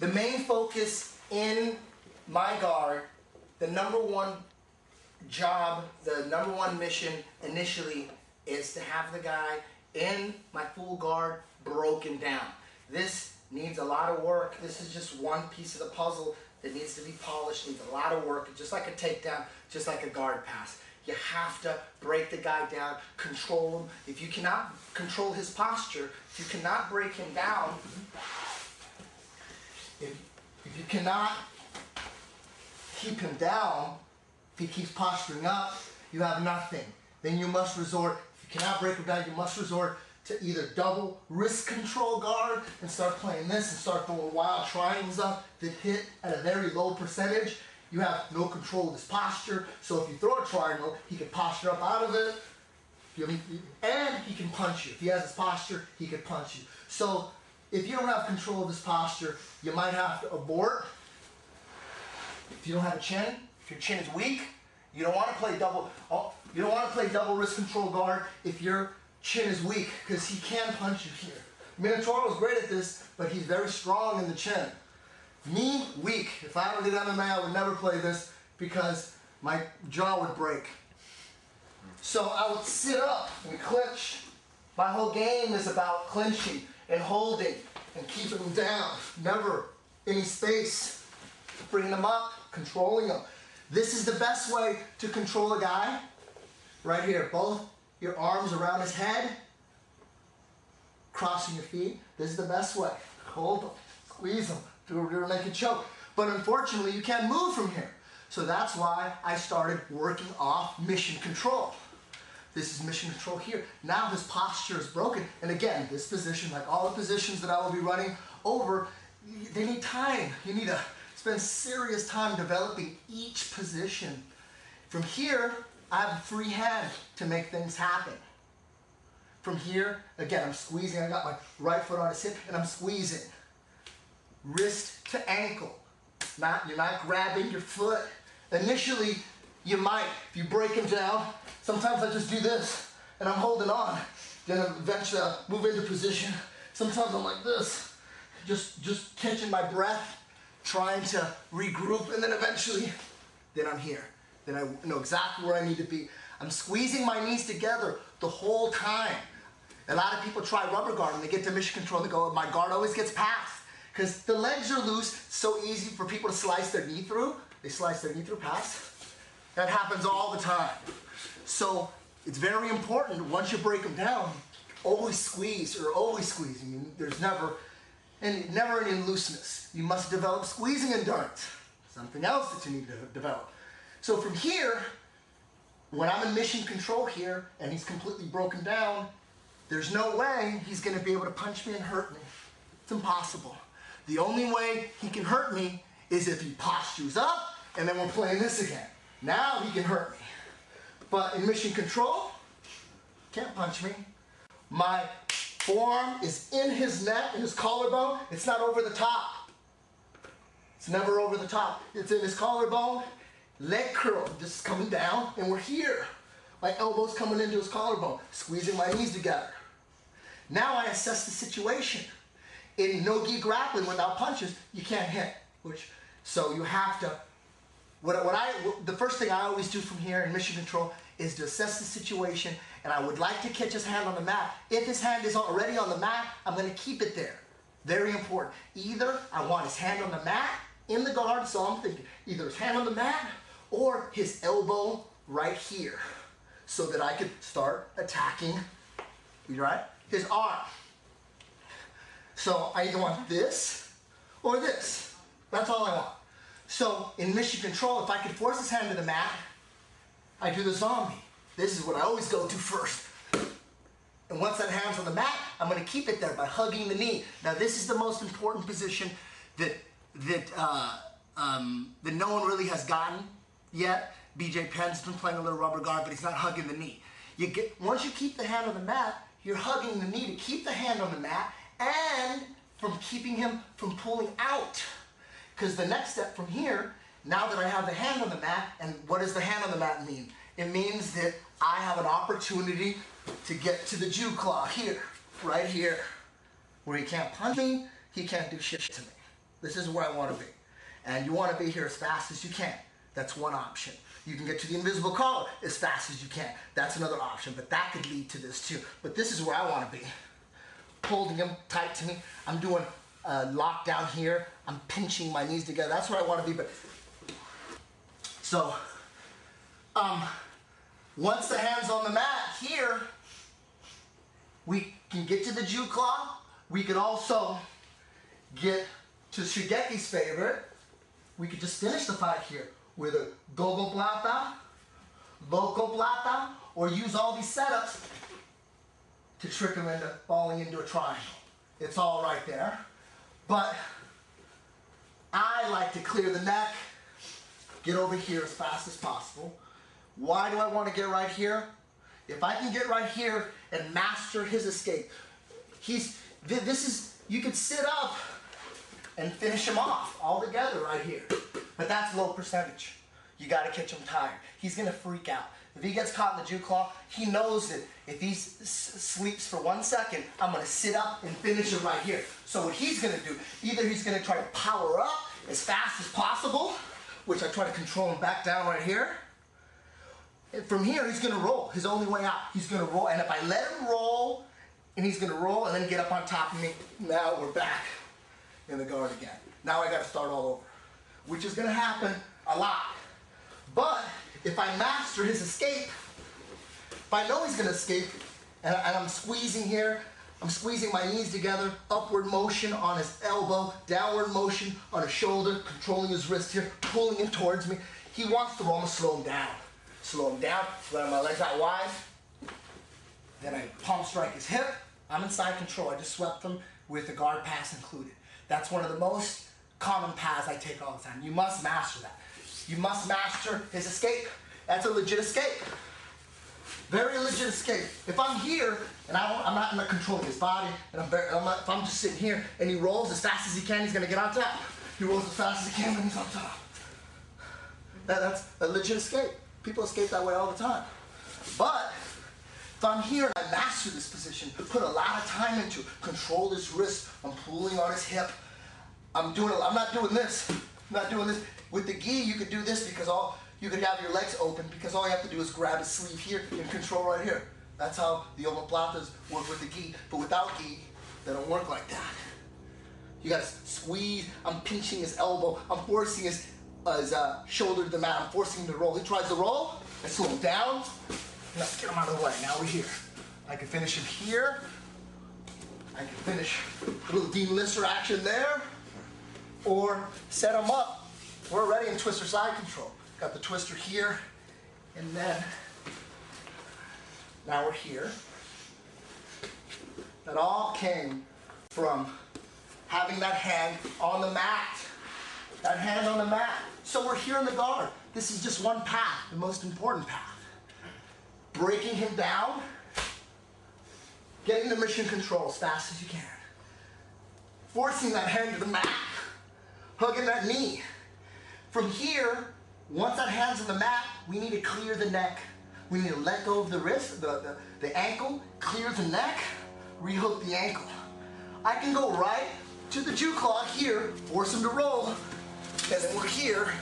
The main focus in my guard, the number one job, the number one mission initially is to have the guy in my full guard broken down. This needs a lot of work. This is just one piece of the puzzle that needs to be polished, needs a lot of work, just like a takedown, just like a guard pass. You have to break the guy down, control him. If you cannot control his posture, if you cannot break him down, if you cannot keep him down, if he keeps posturing up, you have nothing. Then you must resort, if you cannot break him down, you must resort to either double wrist control guard and start playing this and start throwing wild triangles up that hit at a very low percentage. You have no control of his posture, so if you throw a triangle, he can posture up out of it, and he can punch you. If he has his posture, he can punch you. So if you don't have control of his posture, you might have to abort. If you don't have a chin, if your chin is weak, you don't want to play double wrist control guard if your chin is weak, because he can punch you here. Minotauro is great at this, but he's very strong in the chin. Me, weak. If I ever did MMA, I would never play this because my jaw would break. So I would sit up and clinch. My whole game is about clinching and holding and keeping them down. Never any space. Bringing them up, controlling them. This is the best way to control a guy. Right here, both your arms around his head, crossing your feet. This is the best way. Hold them, squeeze them, do make a choke. But unfortunately, you can't move from here. So that's why I started working off mission control. This is mission control here. Now his posture is broken. And again, this position, like all the positions that I will be running over, they need time. You need to spend serious time developing each position. From here, I have a free hand to make things happen. From here, again, I'm squeezing. I got my right foot on his hip, and I'm squeezing. Wrist to ankle. You're not grabbing your foot. Initially, you might. If you break him down, sometimes I just do this, and I'm holding on. Then eventually I'll move into position. Sometimes I'm like this, just catching my breath, trying to regroup, and then eventually, then I'm here. Then I know exactly where I need to be. I'm squeezing my knees together the whole time. A lot of people try rubber guard and they get to mission control and they go, my guard always gets passed. Because the legs are loose, it's so easy for people to slice their knee through. They slice their knee through, pass. That happens all the time. So it's very important, once you break them down, always squeeze or always squeeze. I mean, there's never any looseness. You must develop squeezing endurance. Something else that you need to develop. So from here, when I'm in mission control here and he's completely broken down, there's no way he's going to be able to punch me and hurt me. It's impossible. The only way he can hurt me is if he postures up and then we're playing this again. Now he can hurt me. But in mission control, can't punch me. My forearm is in his neck, in his collarbone. It's not over the top. It's never over the top. It's in his collarbone. Leg curl, this is coming down, and we're here. My elbow's coming into his collarbone, squeezing my knees together. Now I assess the situation. In no-gi grappling without punches, you can't hit. So you have to, the first thing I always do from here in mission control is to assess the situation, and I would like to catch his hand on the mat. If his hand is already on the mat, I'm going to keep it there. Very important. Either I want his hand on the mat in the guard, so I'm thinking either his hand on the mat or his elbow right here, so that I could start attacking, right, his arm. So I either want this or this. That's all I want. So in mission control, if I could force his hand to the mat, I do the zombie. This is what I always go to first. And once that hand's on the mat, I'm going to keep it there by hugging the knee. Now this is the most important position that no one really has gotten yet. BJ Penn's been playing a little rubber guard, but he's not hugging the knee. Once you keep the hand on the mat, you're hugging the knee to keep the hand on the mat and from keeping him from pulling out. Because the next step from here, now that I have the hand on the mat, and what does the hand on the mat mean? It means that I have an opportunity to get to the Jew claw here, right here, where he can't punch me, he can't do shit to me. This is where I want to be. And you want to be here as fast as you can. That's one option. You can get to the invisible collar as fast as you can. That's another option, but that could lead to this too. But this is where I want to be. Holding him tight to me. I'm doing lockdown here. I'm pinching my knees together. That's where I want to be. But so, once the hand's on the mat here, we can get to the Jew claw. We could also get to Shigeki's favorite. We could just finish the fight here with a gogo plata, loco plata, or use all these setups to trick him into falling into a triangle. It's all right there. But I like to clear the neck, get over here as fast as possible. Why do I want to get right here? If I can get right here and master his escape, you could sit up and finish him off all together right here. But that's low percentage. You got to catch him tired. He's going to freak out. If he gets caught in the Jew claw, he knows that if he sleeps for 1 second, I'm going to sit up and finish him right here. So what he's going to do, either he's going to try to power up as fast as possible, which I try to control him back down right here. And from here, he's going to roll. His only way out. He's going to roll. And if I let him roll, and he's going to roll and then get up on top of me, now we're back in the guard again. Now I got to start all over, which is going to happen a lot. But if I master his escape, if I know he's going to escape, and I'm squeezing here, I'm squeezing my knees together, upward motion on his elbow, downward motion on his shoulder, controlling his wrist here, pulling him towards me. He wants to roll, I'm going to slow him down. Slow him down, let my legs out wide. Then I palm strike his hip. I'm inside control. I just swept him with the guard pass included. That's one of the most common paths I take all the time. You must master that. You must master his escape. That's a legit escape. Very legit escape. If I'm here and I'm not controlling his body, and if I'm just sitting here and he rolls as fast as he can, he's going to get on top. He rolls as fast as he can when he's on top. That's a legit escape. People escape that way all the time. But if I'm here and I master this position, put a lot of time into it, control his wrist, I'm pulling on his hip, I'm not doing this. I'm not doing this. With the gi, you could do this because you could have your legs open because all you have to do is grab his sleeve here and control right here. That's how the omoplatas work with the gi. But without gi, they don't work like that. You gotta squeeze. I'm pinching his elbow. I'm forcing his shoulder to the mat. I'm forcing him to roll. He tries to roll. I slow him down. Now get him out of the way. Now we're here. I can finish him here. I can finish a little Dean Lister action there. Or set him up. We're already in twister side control. Got the twister here. And then, now we're here. That all came from having that hand on the mat. That hand on the mat. So we're here in the guard. This is just one path, the most important path. Breaking him down, getting the mission control as fast as you can. Forcing that hand to the mat, hugging that knee. From here, once that hand's on the mat, we need to clear the neck. We need to let go of the wrist, the ankle, clear the neck, rehook the ankle. I can go right to the Jew claw here, force him to roll, and then we're here.